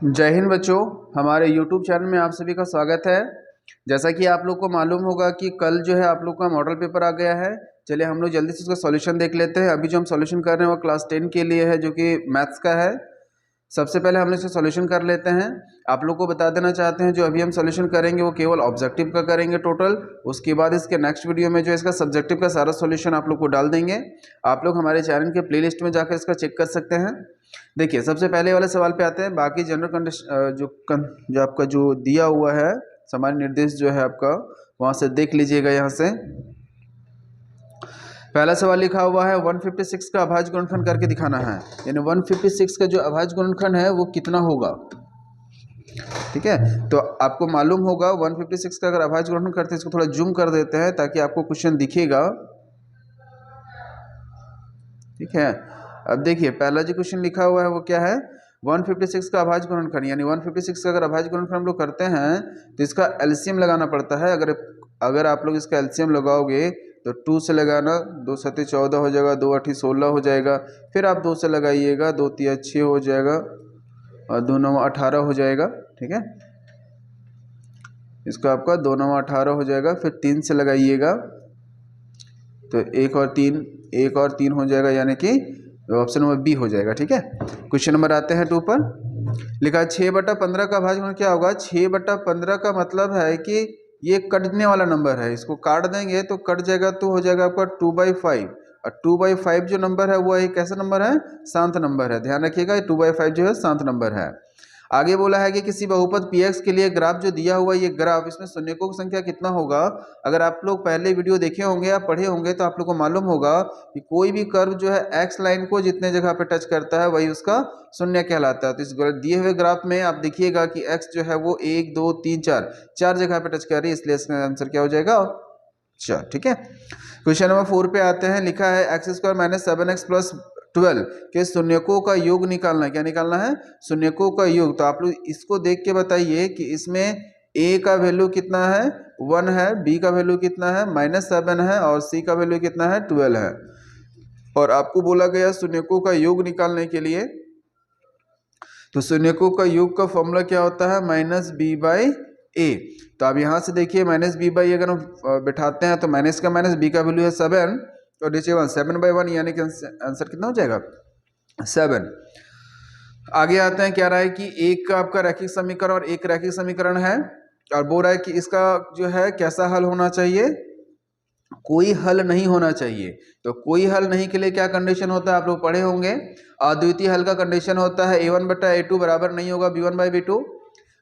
जय हिंद बच्चों, हमारे YouTube चैनल में आप सभी का स्वागत है। जैसा कि आप लोग को मालूम होगा कि कल जो है आप लोग का मॉडल पेपर आ गया है। चलिए हम लोग जल्दी से उसका सॉल्यूशन देख लेते हैं। अभी जो हम सॉल्यूशन कर रहे हैं वो क्लास 10 के लिए है, जो कि मैथ्स का है। सबसे पहले हम लोग इसका सॉल्यूशन कर लेते हैं। आप लोग को बता देना चाहते हैं जो अभी हम सॉल्यूशन करेंगे वो केवल ऑब्जेक्टिव का करेंगे टोटल। उसके बाद इसके नेक्स्ट वीडियो में जो इसका सब्जेक्टिव का सारा सॉल्यूशन आप लोग को डाल देंगे। आप लोग हमारे चैनल के प्लेलिस्ट में जाकर इसका चेक कर सकते हैं। देखिए सबसे पहले वाले सवाल पे आते हैं। बाकी जनरल कंडीशन जो आपका जो दिया हुआ है सामान्य निर्देश जो है आपका, वहाँ से देख लीजिएगा। यहाँ से पहला सवाल लिखा हुआ है 156 का अभाज्य गुणनखंड करके दिखाना है। यानी 156 का जो अभाज्य गुणनखंड है वो कितना होगा। ठीक है, तो आपको मालूम होगा 156 का अगर अभाज्य गुणनखंड करते हैं, इसको थोड़ा जूम कर देते हैं ताकि आपको क्वेश्चन दिखेगा। ठीक है, अब देखिए पहला जो क्वेश्चन लिखा हुआ है वो क्या है, 156 का अभाज्य गुणनखंड। यानी 156 का अगर अभाज्य गुणनखंड हम लोग करते हैं तो इसका एलसीएम लगाना पड़ता है। अगर आप लोग इसका एलसीएम लगाओगे तो 2 से लगाना, 2 7 14 हो जाएगा, 2 8 16 हो जाएगा। फिर आप 2 से लगाइएगा, 2 3 6 हो जाएगा और 2 9 18 हो जाएगा। ठीक है, इसका आपका 2 9 18 हो जाएगा। फिर 3 से लगाइएगा तो 1 और 3 हो जाएगा, यानी कि ऑप्शन नंबर बी हो जाएगा। ठीक है, क्वेश्चन नंबर आते हैं 2 पर। लिखा 6/15 का अभाज्य गुणनखंड क्या होगा। 6/15 का मतलब है कि ये कटने वाला नंबर है। इसको काट देंगे तो कट जाएगा, तो हो जाएगा आपका 2/5। और 2/5 जो नंबर है वो एक कैसा नंबर है, शांत नंबर है। ध्यान रखिएगा 2/5 जो है शांत नंबर है। आगे बोला है कि किसी बहुपद px के लिए ग्राफ जो दिया हुआ, ये ग्राफ, इसमें शून्यकों की संख्या कितना होगा। अगर आप लोग पहले वीडियो देखे होंगे या पढ़े होंगे तो आप लोग को मालूम होगा कि कोई भी कर्व जो है x लाइन को जितने जगह पे टच करता है वही उसका शून्य कहलाता है। तो इस दिए हुए ग्राफ में आप देखिएगा कि x जो है वो 1 2 3 4 जगह पे टच कर रही है, इसलिए इसका आंसर क्या हो जाएगा, 4। ठीक है, क्वेश्चन नंबर 4 पे आते हैं। लिखा है x² - 7x + 12 के शून्यकों का योग निकालना है। क्या निकालना है, शून्यकों का योग। तो आप लोग इसको देख के बताइए कि इसमें a का वैल्यू कितना है, 1 है, b का वैल्यू कितना है, -7 है, और c का वैल्यू कितना है, 12 है। और आपको बोला गया शून्यकों का योग निकालने के लिए। तो शून्यकों का योग का फॉर्मूला क्या होता है, -b/a। तो आप यहाँ से देखिए -b/a अगर हम बैठाते हैं तो माइनस का माइनस, b का वैल्यू है 7 और नीचे 1, 7/1, यानी कि आंसर कितना हो जाएगा, 7। आगे आते हैं, क्या रहा है कि एक का आपका रैखिक समीकरण और एक रैखिक समीकरण है, और बोल रहा है कि इसका जो है कैसा हल होना चाहिए, कोई हल नहीं होना चाहिए। तो कोई हल नहीं के लिए क्या कंडीशन होता है, आप लोग पढ़े होंगे। अद्वितीय हल का कंडीशन होता है a1/a2 बराबर नहीं होगा b1/b2।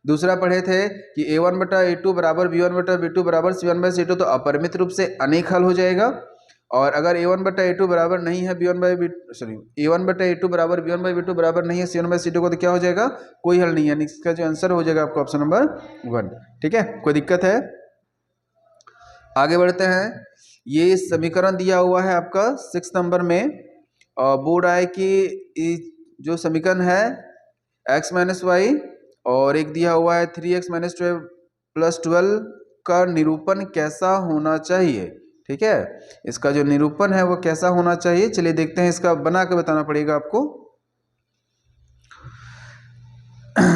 दूसरा पढ़े थे कि a1/a2 बराबर b1/b2 बराबर c1/c2, तो अपरिमित रूप से अनेक हल हो जाएगा। और अगर a1/a2 बराबर नहीं है a1/a2 बराबर b1/b2 बराबर नहीं है c1/c2 को, तो क्या हो जाएगा, कोई हल नहीं है। इसका जो आंसर हो जाएगा आपका ऑप्शन नंबर 1। ठीक है, कोई दिक्कत है, आगे बढ़ते हैं। ये समीकरण दिया हुआ है आपका 6 नंबर में, और बोल रहा है कि जो समीकरण है x - y और एक दिया हुआ है 3x - 12 + 12 का निरूपण कैसा होना चाहिए। ठीक है, इसका जो निरूपण है वो कैसा होना चाहिए, चलिए देखते हैं। इसका बना के बताना पड़ेगा आपको।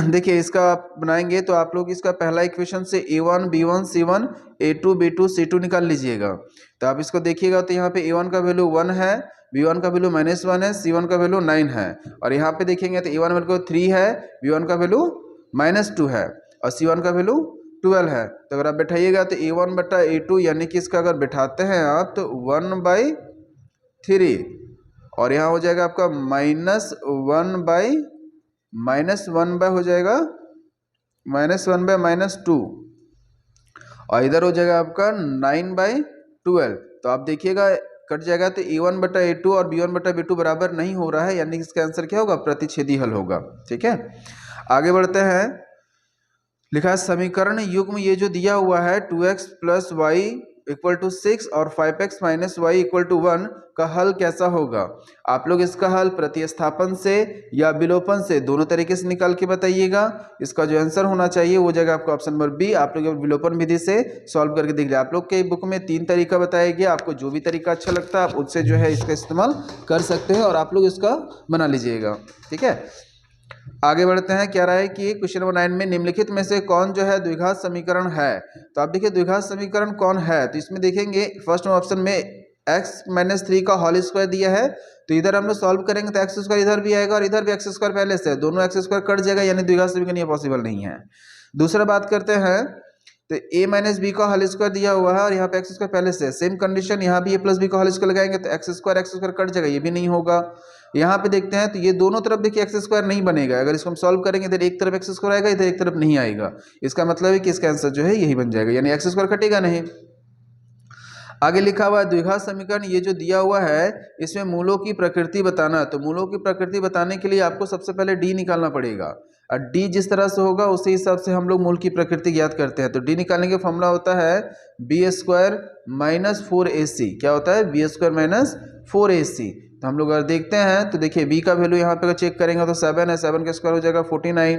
देखिए इसका आप बनाएंगे तो आप लोग इसका पहला इक्वेशन से a1 b1 c1 a2 b2 c2 निकाल लीजिएगा। तो आप इसको देखिएगा तो यहाँ पे a1 का वैल्यू 1 है, b1 का वैल्यू -1 है, c1 का वैल्यू 9 है। और यहाँ पे देखेंगे तो a1 वैल्यू 3 है, b1 का वैल्यू -2 है, और c1 का वैल्यू 12 है। तो अगर आप बैठाइएगा तो a1/a2, यानी कि इसका अगर बैठाते हैं आप तो 1/3, और यहाँ हो जाएगा आपका -1 हो जाएगा, -1/-2, और इधर हो जाएगा आपका 9/12। तो आप देखिएगा कट जाएगा, तो a1/a2 और b1/b2 बराबर नहीं हो रहा है, यानी कि इसका आंसर क्या होगा, प्रतिच्छेदी हल होगा। ठीक है, आगे बढ़ते हैं। लिखा है समीकरण युग्म ये जो दिया हुआ है 2x + y = 6 और 5x - y = 1 का हल कैसा होगा। आप लोग इसका हल प्रतिस्थापन से या विलोपन से, दोनों तरीके से निकाल के बताइएगा। इसका जो आंसर होना चाहिए वो जगह आपका ऑप्शन नंबर बी। आप लोग विलोपन विधि से सॉल्व करके देख लीजिए। आप लोग के बुक में 3 तरीका बताया गया, आपको जो भी तरीका अच्छा लगता है आप उससे जो है इसका इस्तेमाल कर सकते हैं, और आप लोग इसका बना लीजिएगा। ठीक है, आगे बढ़ते हैं। क्या रहा है कि क्वेश्चन नंबर 9 में निम्नलिखित में से कौन जो है द्विघात समीकरण है। तो आप देखिए द्विघात समीकरण कौन है, तो इसमें देखेंगे फर्स्ट ऑप्शन में x-3 का होल स्क्वायर दिया है, तो इधर हम लोग सॉल्व करेंगे तो एक्स स्क्वायर इधर भी आएगा और इधर भी एक्स स्क्वायर पहले से है, दोनों एक्स स्क्वायर कट जाएगा, यानी द्विघात समीकरण ये पॉसिबल नहीं है। दूसरा बात करते हैं, तो a-b का होल स्क्वायर दिया हुआ है और यहाँ पे एक्स स्क्वायर पहले से है, सेम कंडीशन यहाँ भी a+b का होल स्क्वायर लगाएंगे तो एक्स स्क्वायर कट जाएगा, ये भी नहीं होगा। यहाँ पे देखते हैं तो ये दोनों तरफ देखिए एक्स स्क्वायर नहीं बनेगा, अगर इसको हम सॉल्व करेंगे इधर एक तरफ एक्स स्क्वायर आएगा, इधर एक तरफ नहीं आएगा, इसका मतलब है कि इसका आंसर जो है यही बन जाएगा, यानी एक्स स्क्वायर कटेगा नहीं। आगे लिखा हुआ है द्विघात समीकरण ये जो दिया हुआ है इसमें मूलों की प्रकृति बताना। तो मूलों की प्रकृति बताने के लिए आपको सबसे पहले डी निकालना पड़ेगा, और डी जिस तरह से होगा उसी हिसाब से हम लोग मूल की प्रकृति ज्ञात करते हैं। तो डी निकालने का फॉर्मूला होता है b² - 4ac। क्या होता है? b² - 4ac। तो हम लोग अगर देखते हैं तो देखिए b का वैल्यू यहाँ पे अगर चेक करेंगे तो 7 है, 7 का स्क्वायर हो जाएगा 49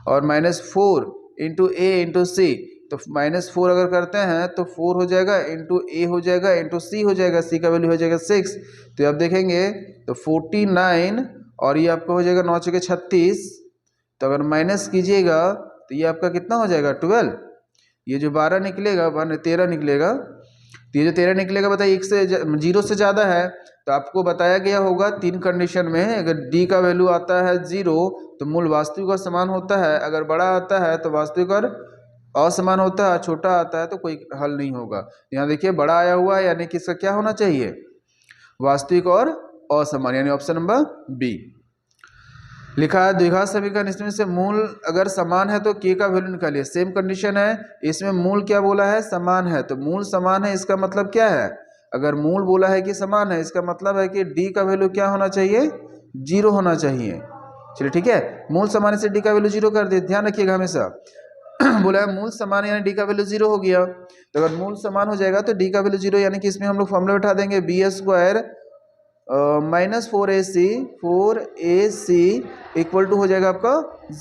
और -4 इंटू a इंटू सी, तो -4 अगर करते हैं तो 4 हो जाएगा इंटू a हो जाएगा इंटू सी हो जाएगा, c का वैल्यू हो जाएगा 6। तो आप देखेंगे तो 49 और ये आपका हो जाएगा 9 × 36, तो अगर माइनस कीजिएगा तो ये आपका कितना हो जाएगा 12, ये जो 12 निकलेगा 13 निकलेगा, तो ये जो 13 निकलेगा बताइए 0 से ज़्यादा है, तो आपको बताया गया होगा 3 कंडीशन में, अगर d का वैल्यू आता है 0 तो मूल वास्तविक और समान होता है, अगर बड़ा आता है तो वास्तविक और असमान होता है, छोटा आता है तो कोई हल नहीं होगा। यहाँ देखिए बड़ा आया हुआ है, यानी कि इसका क्या होना चाहिए? वास्तविक और असमान, यानी ऑप्शन नंबर बी लिखा है। द्विघात समीकरण इसमें से मूल अगर समान है तो k का वैल्यू निकालिए। सेम कंडीशन है, इसमें मूल क्या बोला है? समान है, तो मूल समान है इसका मतलब क्या है? अगर मूल बोला है कि समान है इसका मतलब है कि d का वैल्यू क्या होना चाहिए? 0 होना चाहिए। चलिए ठीक है, मूल समान से d का वैल्यू 0 कर दे, ध्यान रखिएगा हमेशा। बोला है मूल समान यानी d का वैल्यू 0 हो गया, तो अगर मूल समान हो जाएगा तो d का वैल्यू 0, यानी कि इसमें हम लोग फॉर्मूला बैठा देंगे b² -4ac इक्वल टू हो जाएगा आपका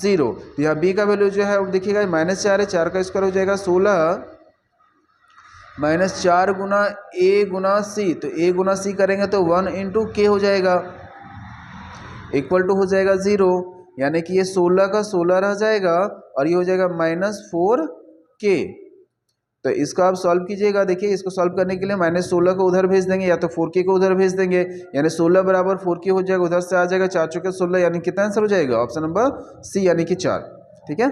0। तो यहाँ b का वैल्यू जो है देखिएगा -4 है, 4 का स्क्वायर हो जाएगा 16 -4 गुना a गुना c, तो a गुना c करेंगे तो 1 इंटू k हो जाएगा इक्वल टू हो जाएगा 0, यानी कि ये 16 का 16 रह जाएगा और ये हो जाएगा -4k। तो इसको आप सॉल्व कीजिएगा, देखिए इसको सॉल्व करने के लिए -16 को उधर भेज देंगे या तो 4k को उधर भेज देंगे, यानी 16 बराबर 4k हो जाएगा, उधर से आ जाएगा 4 × 16, यानी कितना आंसर हो जाएगा? ऑप्शन नंबर सी, यानी कि 4। ठीक है,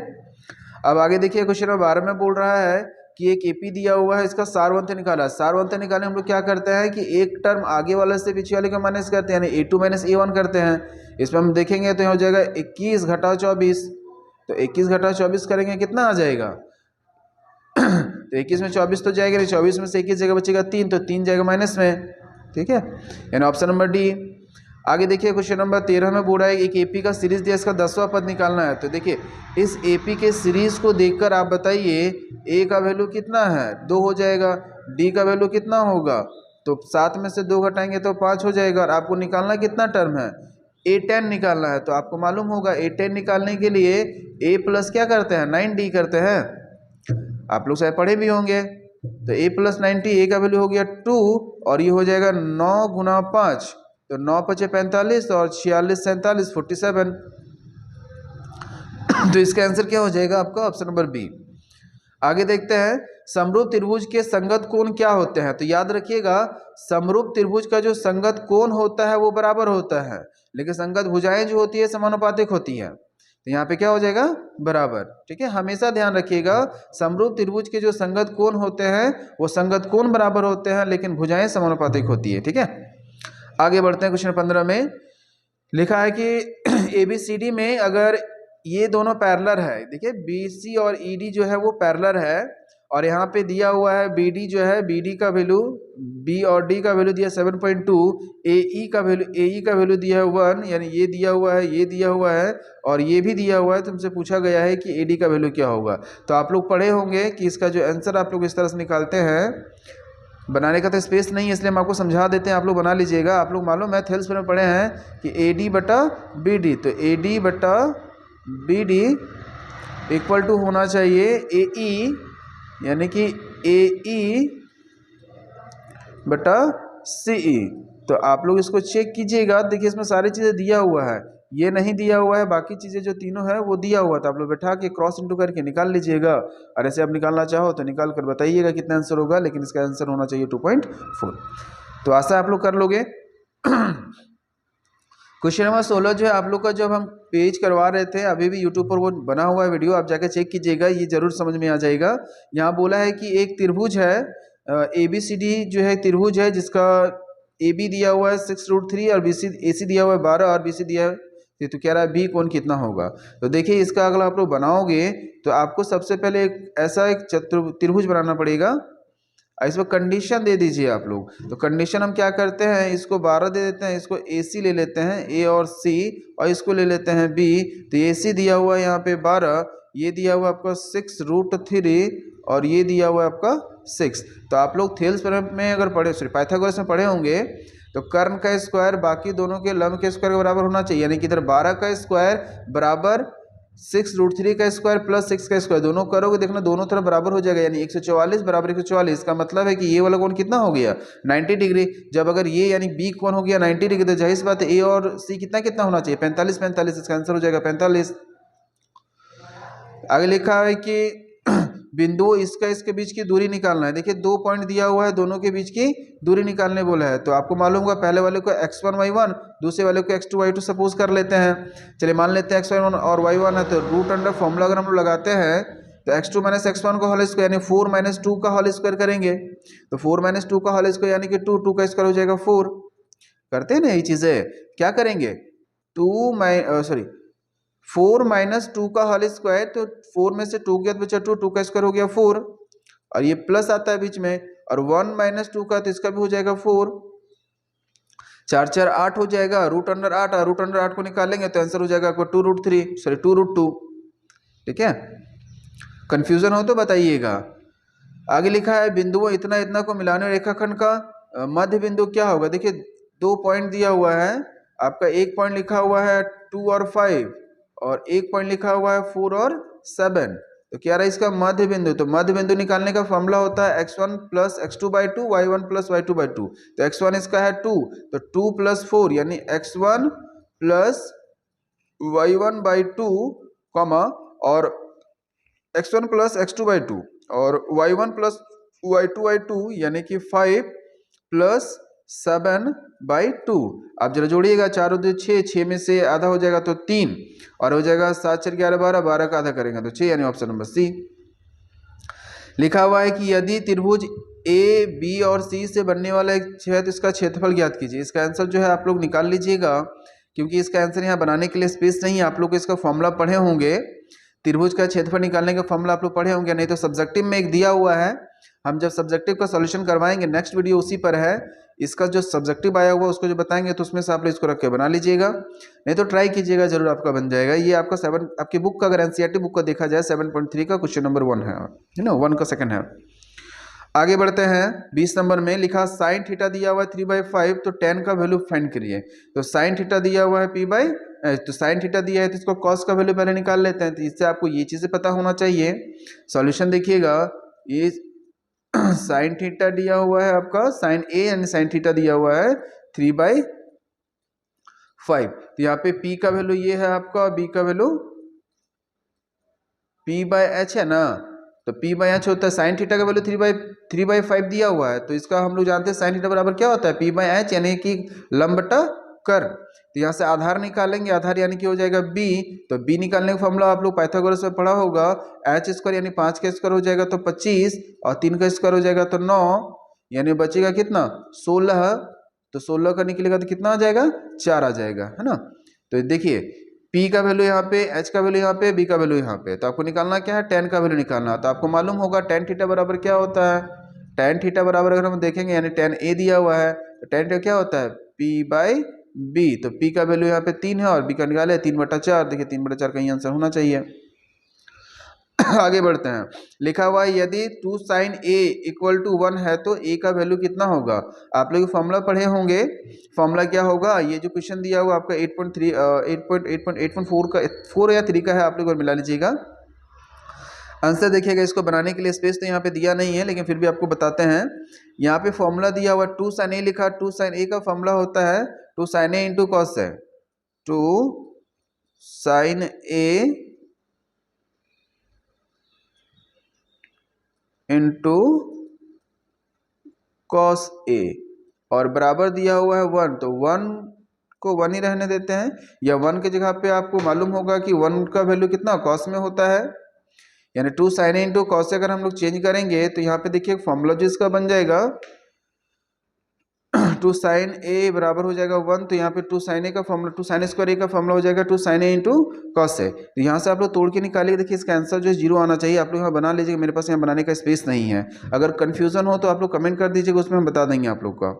अब आगे देखिए क्वेश्चन नंबर 12 में बोल रहा है कि एक एपी दिया हुआ है, इसका सारवंत निकाला। सारवंत निकालने हम लोग क्या करते हैं कि एक टर्म आगे वाले से पीछे वाले का माइनस करते हैं, यानी a2 - a1 करते हैं। इसमें हम देखेंगे तो यहाँ हो जाएगा 21 घटा 24, तो 21 घटा 24 करेंगे कितना आ जाएगा? तो 21 में 24 तो जाएगा नहीं, 24 में से 21 जगह बचेगा 3, तो 3 जाएगा माइनस में। ठीक है, यानी ऑप्शन नंबर डी। आगे देखिए क्वेश्चन नंबर 13 में बोल रहा है एक एपी का सीरीज दिया, इसका 10वां पद निकालना है। तो देखिए इस एपी के सीरीज को देखकर आप बताइए ए का वैल्यू कितना है? 2 हो जाएगा, डी का वैल्यू कितना होगा? तो 7 में से 2 घटाएंगे तो 5 हो जाएगा, और आपको निकालना कितना टर्म है? a10 निकालना है। तो आपको मालूम होगा a10 निकालने के लिए a प्लस क्या करते हैं? 9d करते हैं, आप लोग शायद पढ़े भी होंगे। तो a + 90, a का वैल्यू हो गया 2 और ये हो जाएगा 9 × 5, तो 9 × 5 = 45 और 46 × 47 47। तो इसका आंसर क्या हो जाएगा आपका? Option number B. आगे देखते हैं समरूप त्रिभुज के संगत कोण क्या होते हैं। तो याद रखिएगा समरूप त्रिभुज का जो संगत कोण होता है वो बराबर होता है, लेकिन संगत भुजाएं जो होती है समानुपातिक होती है। तो यहाँ पे क्या हो जाएगा? बराबर। ठीक है, हमेशा ध्यान रखिएगा समरूप त्रिभुज के जो संगत कोण होते हैं वो संगत कोण बराबर होते हैं, लेकिन भुजाएं समानुपातिक होती है। ठीक है, आगे बढ़ते हैं। क्वेश्चन 15 में लिखा है कि ABCD में अगर ये दोनों पैरेलल है, देखिए BC और ED जो है वो पैरेलल है, और यहाँ पे दिया हुआ है BD जो है, BD का वैल्यू B और D का वैल्यू दिया 7.2, AE का वैल्यू दिया है 1, यानी ये दिया हुआ है, ये दिया हुआ है और ये भी दिया हुआ है। तुमसे पूछा गया है कि AD का वैल्यू क्या होगा। तो आप लोग पढ़े होंगे कि इसका जो आंसर आप लोग इस तरह से निकालते हैं, बनाने का तो स्पेस नहीं है इसलिए हम आपको समझा देते हैं, आप लोग बना लीजिएगा। आप लोग मालूम मैथ हेल्थ में पढ़े हैं कि AD/BD, तो AD/BD इक्वल टू होना चाहिए AE, यानी कि AE/CE। तो आप लोग इसको चेक कीजिएगा, देखिए इसमें सारी चीज़ें दिया हुआ है, ये नहीं दिया हुआ है, बाकी चीज़ें जो तीनों है वो दिया हुआ था, आप लोग बैठा के क्रॉस इंटू करके निकाल लीजिएगा, और ऐसे आप निकालना चाहो तो निकाल कर बताइएगा कितना आंसर होगा, लेकिन इसका आंसर होना चाहिए 2.4। तो आशा आप लोग कर लोगे। क्वेश्चन नंबर 16 जो है आप लोग का, जब हम पेज करवा रहे थे, अभी भी यूट्यूब पर वो बना हुआ है वीडियो, आप जाकर चेक कीजिएगा, ये जरूर समझ में आ जाएगा। यहाँ बोला है कि एक त्रिभुज है ABCD जो है त्रिभुज है, जिसका AB दिया हुआ है 6√3 और AC दिया हुआ है 12 और BC दिया है, तो कह रहा है B कोण कितना होगा। तो देखिए इसका अगर आप लोग बनाओगे तो आपको सबसे पहले ऐसा एक त्रिभुज बनाना पड़ेगा, इसमें कंडीशन दे दीजिए आप लोग। तो कंडीशन हम क्या करते हैं, इसको 12 दे देते हैं, इसको AC ले लेते हैं A और C, और इसको ले लेते हैं B। तो AC दिया हुआ है यहाँ पे 12, ये दिया हुआ आपका 6√3 और ये दिया हुआ है आपका 6। तो आप लोग थेल्स में अगर पढ़े, सॉरी पाइथागोरस में पढ़े होंगे, तो कर्ण का स्क्वायर बाकी दोनों के लंब के स्क्वायर के बराबर होना चाहिए, यानी कि इधर 12 का स्क्वायर बराबर 6√3 का स्क्वायर प्लस 6 का स्क्वायर, दोनों करोगे देखना दोनों तरफ बराबर हो जाएगा, यानी 144 बराबर 144। का मतलब है कि ये वाला कोण कितना हो गया 90 डिग्री। जब अगर ये यानी बी कोण हो गया 90 डिग्री, तो जाहिर सी बात है ए और सी कितना कितना होना चाहिए 45 45, इसका आंसर हो जाएगा 45। आगे लिखा है कि बिंदु इसका इसके बीच की दूरी निकालना है। देखिए 2 पॉइंट दिया हुआ है, दोनों के बीच की दूरी निकालने बोला है। तो आपको मालूम होगा पहले वाले को x1 y1, दूसरे वाले को x2 y2 सपोज कर लेते हैं। चलिए मान लेते हैं x1 और y1 है, तो रूट अंडर फॉर्मूला अगर हम लोग लगाते हैं तो x2 माइनस x1 का होल स्क्वायर यानी 4 माइनस 2 का होल स्क्वायर करेंगे, तो 4 माइनस 2 का होल स्क्वायर यानी कि 2 का स्क्वायर हो जाएगा 4। करते हैं ना यही चीज़ें, क्या करेंगे 4 माइनस 2 का होल स्क्वायर, तो 4 में से 2 गया तो बचा 2 का स्क्वायर हो गया 4, और ये प्लस आता है बीच में, और 1 माइनस 2 का तो इसका भी हो जाएगा 4, 4 4 8 हो जाएगा, रूट अंडर 8, और रूट अंडर 8 को निकालेंगे तो आंसर हो जाएगा आपको 2√2। ठीक है, कंफ्यूजन हो तो बताइएगा। आगे लिखा है बिंदुओं इतना इतना को मिलाने रेखाखंड का मध्य बिंदु क्या होगा। देखिए 2 पॉइंट दिया हुआ है आपका, एक पॉइंट लिखा हुआ है 2 और 5, और एक पॉइंट लिखा हुआ है 4 और 7। तो क्या रहा इसका मध्य बिंदु। तो मध्य बिंदु निकालने का फॉर्मूला होता है x1 plus x2/2 y1 plus y2/2। तो x1 इसका है 2, तो 2 प्लस 4 यानी x1 प्लस y1/2 कॉमा, और x1 प्लस x2/2 और y1 प्लस y2/2 यानी कि 5 प्लस 7/2। आप जरा जोड़िएगा, 4 और 2 6, 6 में से आधा हो जाएगा तो 3, और हो जाएगा 7 4 11 12, 12 का आधा करेंगे तो 6, यानी ऑप्शन नंबर सी। लिखा हुआ है कि यदि त्रिभुज ए बी और सी से बनने वाला एक है तो इसका क्षेत्रफल ज्ञात कीजिए। इसका आंसर जो है आप लोग निकाल लीजिएगा, क्योंकि इसका आंसर यहाँ बनाने के लिए स्पेस नहीं है। आप लोग इसका फॉर्मूला पढ़े होंगे, त्रिभुज का क्षेत्रफल निकालने का फॉर्मूला आप लोग पढ़े होंगे, नहीं तो सब्जेक्टिव में एक दिया हुआ है। हम जब सब्जेक्टिव का सॉल्यूशन करवाएंगे, नेक्स्ट वीडियो उसी पर है, इसका जो सब्जेक्टिव आया हुआ उसको जो बताएंगे तो उसमें से आप लोग इसको रख के बना लीजिएगा, नहीं तो ट्राई कीजिएगा, जरूर आपका बन जाएगा। ये आपका 7 आपकी बुक का अगर एनसीईआरटी बुक का देखा जाए 7.3 का क्वेश्चन नंबर 1 है ना, 1 का सेकंड है। आगे बढ़ते हैं 20 नंबर में लिखा साइन थीटा दिया हुआ है 3/5, तो tan का वैल्यू फाइंड करिए। तो साइन थीटा दिया हुआ है तो साइन थीटा दिया है तो इसको कॉस का वैल्यू पहले निकाल लेते हैं। तो इससे आपको ये चीज़ें पता होना चाहिए। सॉल्यूशन देखिएगा, ये साइन थीटा दिया हुआ है आपका साइन ए यानी साइन थीटा दिया हुआ है 3/5, तो यहाँ पे p का वैल्यू ये है आपका, b का वैल्यू p/h है ना, तो p/h होता है, साइन थीटा का वैल्यू 3/5 दिया हुआ है, तो इसका हम लोग जानते हैं साइन थीटा बराबर क्या होता है p/h यानी कि लंब बटा कर्ण। तो यहाँ से आधार निकालेंगे, आधार यानी कि हो जाएगा b, तो b निकालने का फॉर्मूला आप लोग पाइथागोरस में पढ़ा होगा, h स्क्वायर यानी 5 का स्क्वायर हो जाएगा तो 25, और 3 का स्क्वायर हो जाएगा तो 9, यानी बचेगा कितना 16, तो 16 का निकलेगा तो कितना आ जाएगा 4 आ जाएगा, है ना। तो देखिए p का वैल्यू यहाँ पे, h का वैल्यू यहाँ पे, b का वैल्यू यहाँ पे, तो आपको निकालना क्या है tan का वैल्यू निकालना। तो आपको मालूम होगा tan थीटा बराबर क्या होता है, tan थीटा बराबर अगर हम देखेंगे यानी tan a दिया हुआ है, तो tan थीटा क्या होता है p/b, तो p का वैल्यू यहाँ पे 3 है और b का निकाले 3/4। देखिए 3/4 का ही आंसर होना चाहिए। आगे बढ़ते हैं, लिखा हुआ है यदि 2 sin a = 1 है तो a का वैल्यू कितना होगा। आप लोग फॉर्मूला पढ़े होंगे, फॉर्मूला क्या होगा, ये जो क्वेश्चन दिया हुआ आपका 8.4 का 4 या 3 का है, आप लोग मिला लीजिएगा। आंसर देखिएगा, इसको बनाने के लिए स्पेस तो यहाँ पे दिया नहीं है, लेकिन फिर भी आपको बताते हैं। यहाँ पे फॉर्मूला दिया हुआ 2 sin a लिखा, 2 sin a का फॉर्मूला होता है 2 sin a × cos है, 2 sign A into cos A और बराबर दिया हुआ है 1, तो 1 को 1 ही रहने देते हैं, या 1 की जगह पे आपको मालूम होगा कि 1 का वैल्यू कितना कॉस में होता है, यानी 2 साइन ए इंटू कॉस से अगर हम लोग चेंज करेंगे तो यहाँ पे देखिए फॉर्मूला जो इसका बन जाएगा 2 साइन ए बराबर हो जाएगा 1, तो यहाँ पे 2 साइन ए का फॉर्मूला 2 साइन स्क्वायर ए का फॉर्मूला हो जाएगा 2 sign A into cos A. तो यहाँ से आप लोग तोड़ के निकालिए, देखिए इसका आंसर जो है 0 आना चाहिए। आप लोग यहाँ बना लीजिएगा, मेरे पास यहाँ बनाने का स्पेस नहीं है। अगर कन्फ्यूजन हो तो आप लोग कमेंट कर दीजिएगा, उसमें हम बता देंगे आप लोग का।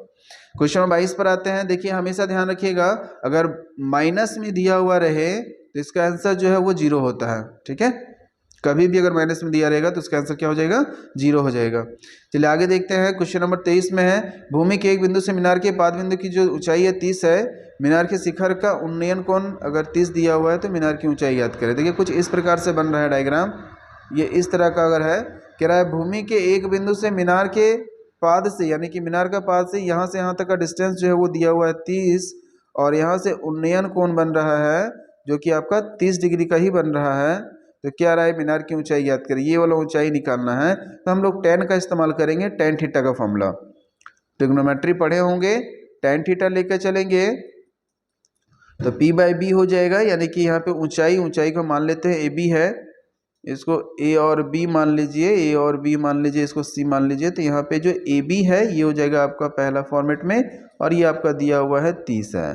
क्वेश्चन नंबर 22 पर आते हैं। देखिए हमेशा ध्यान रखिएगा, अगर माइनस में दिया हुआ रहे तो इसका आंसर जो है वो 0 होता है, ठीक है। कभी भी अगर माइनस में दिया रहेगा तो इसका आंसर क्या हो जाएगा, 0 हो जाएगा। चलिए आगे देखते हैं। क्वेश्चन नंबर 23 में है, भूमि के एक बिंदु से मीनार के पाद बिंदु की जो ऊंचाई है 30 है, मीनार के शिखर का उन्नयन कोण अगर 30 दिया हुआ है तो मीनार की ऊंचाई याद करें। देखिए कुछ इस प्रकार से बन रहा है डायग्राम, ये इस तरह का अगर है, कह रहा है भूमि के एक बिंदु से मीनार के पाद से, यानी कि मीनार का पाद से यहाँ से यहाँ तक का डिस्टेंस जो है वो दिया हुआ है 30, और यहाँ से उन्नयन कोण बन रहा है जो कि आपका 30 डिग्री का ही बन रहा है। तो क्या रहा है, मीनार की ऊंचाई याद करें, ये वाला ऊंचाई निकालना है। तो हम लोग tan का इस्तेमाल करेंगे, tan थीटा का फॉर्मूला ट्रिग्नोमेट्री पढ़े होंगे, tan थीटा लेकर चलेंगे तो p/b हो जाएगा, यानी कि यहाँ पे ऊंचाई को मान लेते हैं ab है, इसको a और b मान लीजिए, a और b मान लीजिए, इसको c मान लीजिए। तो यहाँ पे जो ab है ये हो जाएगा आपका पहला फॉर्मेट में, और ये आपका दिया हुआ है 30 है।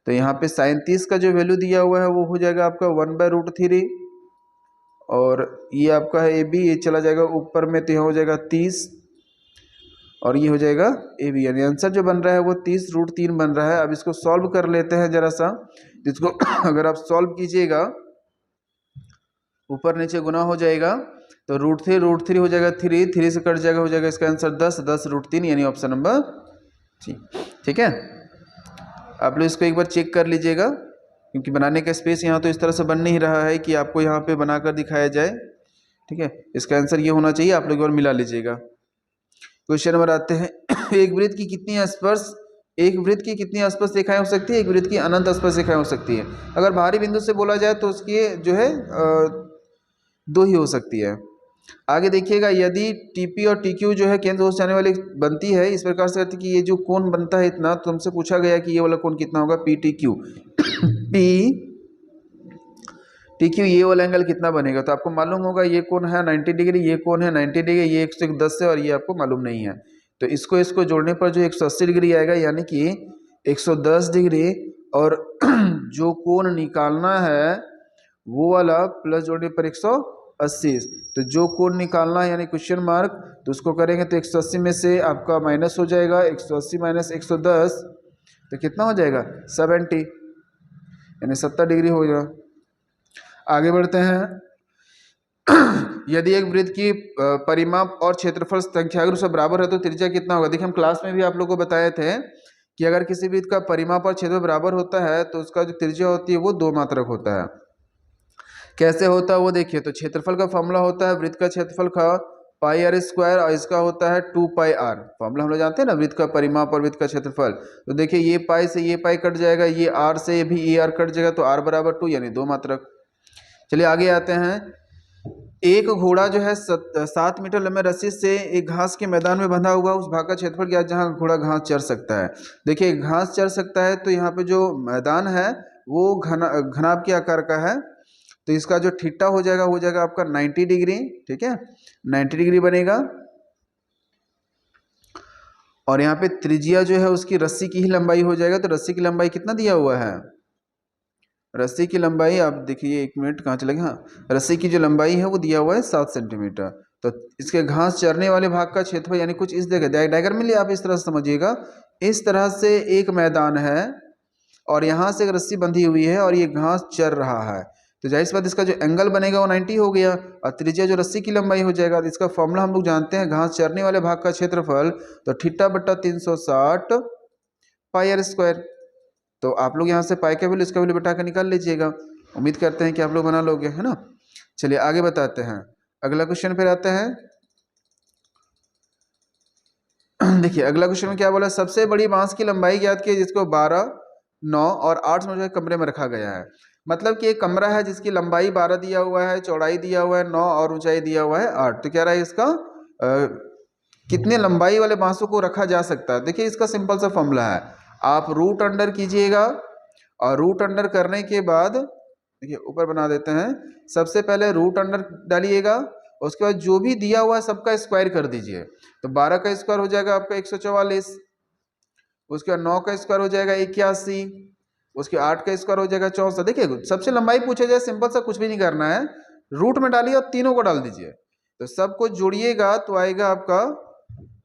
तो यहाँ पे साइन 30 का जो वैल्यू दिया हुआ है वो हो जाएगा आपका 1/√3, और ये आपका है ए बी, ये चला जाएगा ऊपर में तो यहाँ हो जाएगा 30, और ये हो जाएगा ए बी, यानी आंसर जो बन रहा है वो 30√3 बन रहा है। अब इसको सॉल्व कर लेते हैं जरा सा, जिसको अगर आप सॉल्व कीजिएगा ऊपर नीचे गुना हो जाएगा, तो √3 हो जाएगा 3 से कट जाएगा, हो जाएगा इसका आंसर 10√3, यानी ऑप्शन नंबर सी, ठीक है। आप लोग इसको एक बार चेक कर लीजिएगा, क्योंकि बनाने का स्पेस यहाँ तो इस तरह से बन नहीं रहा है कि आपको यहाँ पे बनाकर दिखाया जाए, ठीक है। इसका आंसर ये होना चाहिए, आप लोग एक बार मिला लीजिएगा। क्वेश्चन नंबर आते हैं, एक वृत्त की कितनी स्पर्श रेखाएं हो सकती है, एक वृत्त की अनंत स्पर्श रेखाएं हो सकती है। अगर बाहरी बिंदु से बोला जाए तो उसकी जो है 2 ही हो सकती है। आगे देखिएगा, यदि टीपी और टीक्यू जो है केंद्र से जाने वाली बनती है इस प्रकार से कि ये जो कोण बनता है इतना, तो हमसे पूछा गया कि ये वाला कोण कितना होगा, पी टी क्यू ये वाला एंगल कितना बनेगा। तो आपको मालूम होगा ये कोण है 90 डिग्री, ये कोण है 90 डिग्री, ये 110 है, और ये आपको मालूम नहीं है। तो इसको जोड़ने पर जो 180 डिग्री आएगा, यानी कि 110 डिग्री, और जो कोण निकालना है वो वाला प्लस जोड़ने पर 180। तो जो कोण निकालना है यानी क्वेश्चन मार्क, तो उसको करेंगे तो 180 में से आपका माइनस हो जाएगा, 180 माइनस 110 तो कितना हो जाएगा 70, यानी 70 डिग्री हो जाएगा। आगे बढ़ते हैं। यदि एक वृत्त की परिमाप और क्षेत्रफल संख्यात्मक रूप से बराबर है तो त्रिज्या कितना होगा। देखिए हम क्लास में भी आप लोगों को बताए थे कि अगर किसी वृत्त का परिमाप और क्षेत्रफल बराबर होता है तो उसका जो त्रिज्या होती है वो 2 मात्रक होता है। कैसे होता है वो देखिए, तो क्षेत्रफल का फॉर्मूला होता है वृत्त का क्षेत्रफल का πr², और इसका होता है 2πr। फॉर्मूला हम लोग जानते हैं ना, वृत्त का परिमाप और वृत्त का क्षेत्रफल। तो देखिए ये पाई से ये पाई कट जाएगा, ये r से ये भी ये r कट जाएगा, तो r = 2, यानी 2 मात्रक। चलिए आगे आते हैं। एक घोड़ा जो है 7 मीटर लंबे रस्सी से एक घास के मैदान में बंधा हुआ, उस भाग का क्षेत्रफल क्या, जहाँ घोड़ा घास चर सकता है। देखिए घास चर सकता है तो यहाँ पे जो मैदान है वो घनाभ के आकार का है, तो इसका जो थीटा हो जाएगा आपका 90 डिग्री, ठीक है, 90 डिग्री बनेगा। और यहाँ पे त्रिज्या जो है उसकी रस्सी की ही लंबाई हो जाएगा। तो रस्सी की लंबाई कितना दिया हुआ है, रस्सी की लंबाई आप देखिए, 1 मिनट कहाँ चले गए, हाँ, रस्सी की जो लंबाई है वो दिया हुआ है 7 सेंटीमीटर। तो इसके घास चरने वाले भाग का क्षेत्रफल, यानी कुछ इस जगह डायग्राम में लिए आप इस तरह से समझिएगा, इस तरह से एक मैदान है और यहाँ से एक रस्सी बंधी हुई है और ये घास चर रहा है, तो जाहिर सी बात इसका जो एंगल बनेगा वो 90 हो गया, और त्रिज्या जो रस्सी की लंबाई हो जाएगा। तो इसका फॉर्मूला हम लोग जानते हैं, घास चरने वाले भाग का क्षेत्रफल, तो θ/360 πr²। तो आप लोग यहाँ से पाई का वैल्यू इसका वैल्यू बटा कर निकाल लीजिएगा। उम्मीद करते हैं कि आप लोग बना लोगे, है ना। चलिए आगे बताते हैं, अगला क्वेश्चन फिर आते हैं। देखिए अगला क्वेश्चन में क्या बोला, सबसे बड़ी बांस की लंबाई ज्ञात की जिसको 12, 9 और 8 समझ कमरे में रखा गया है। मतलब कि एक कमरा है जिसकी लंबाई 12 दिया हुआ है, चौड़ाई दिया हुआ है 9 और ऊंचाई दिया हुआ है 8। तो क्या रहा है इसका कितने लंबाई वाले बांसों को रखा जा सकता है। देखिए इसका सिंपल सा फॉर्मूला है, आप रूट अंडर कीजिएगा और रूट अंडर करने के बाद देखिए ऊपर बना देते हैं, सबसे पहले रूट अंडर डालिएगा, उसके बाद जो भी दिया हुआ है सबका स्क्वायर कर दीजिए। तो 12 का स्क्वायर हो जाएगा आपका 144, उसके बाद 9 का स्क्वायर हो जाएगा 81, उसके 8 का स्क्वायर हो जाएगा 64। देखिए सबसे लंबाई पूछे जाए, सिंपल सा कुछ भी नहीं करना है, रूट में डालिए और तीनों को डाल दीजिए, तो सबको जोड़िएगा तो आएगा आपका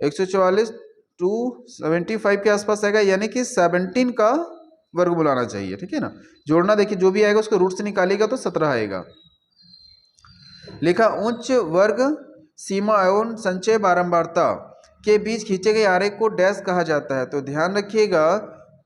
144 275 के आसपास आएगा, यानी कि 17 का वर्ग बुलाना चाहिए। ठीक है ना, जोड़ना देखिए जो भी आएगा उसको रूट से निकालिएगा तो 17 आएगा। लिखा उच्च वर्ग सीमा एवं संचय बारंबारता के बीच खींचे गए आरेख को डैश कहा जाता है। तो ध्यान रखिएगा,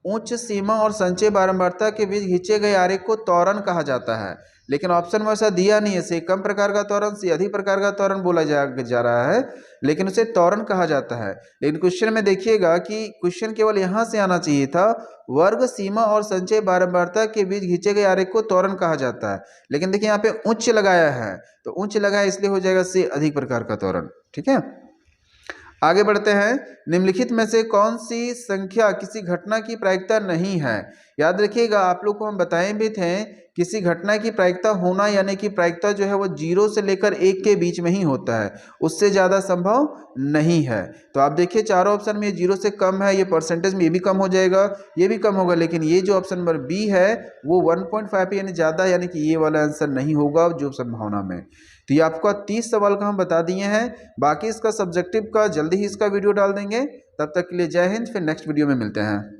उच्च सीमा और संचय बारंबारता के बीच खींचे गए आरेख को त्वरण कहा जाता है, लेकिन ऑप्शन में ऐसा दिया नहीं है, से कम प्रकार का त्वरण से अधिक प्रकार का त्वरण बोला जा रहा है, लेकिन उसे त्वरण कहा जाता है। लेकिन क्वेश्चन में देखिएगा कि क्वेश्चन केवल यहाँ से आना चाहिए था, वर्ग सीमा और संचय बारंबारता के बीच खींचे गए आरेख को त्वरण कहा जाता है, लेकिन देखिए यहाँ पे उच्च लगाया है, तो उच्च लगाया इसलिए हो जाएगा से अधिक प्रकार का त्वरण। ठीक है, आगे बढ़ते हैं। निम्नलिखित में से कौन सी संख्या किसी घटना की प्रायिकता नहीं है। याद रखिएगा, आप लोग को हम बताए भी थे, किसी घटना की प्रायिकता होना यानी कि प्रायिकता जो है वो 0 से लेकर 1 के बीच में ही होता है, उससे ज़्यादा संभव नहीं है। तो आप देखिए चारों ऑप्शन में 0 से कम है, ये परसेंटेज में ये भी कम हो जाएगा, ये भी कम होगा, लेकिन ये जो ऑप्शन नंबर बी है वो 1.5 यानी ज़्यादा, यानी कि ये वाला आंसर नहीं होगा जो संभावना में। तो ये आपका 30 सवाल का हम बता दिए हैं, बाकी इसका सब्जेक्टिव का जल्दी ही इसका वीडियो डाल देंगे। तब तक के लिए जय हिंद, फिर नेक्स्ट वीडियो में मिलते हैं।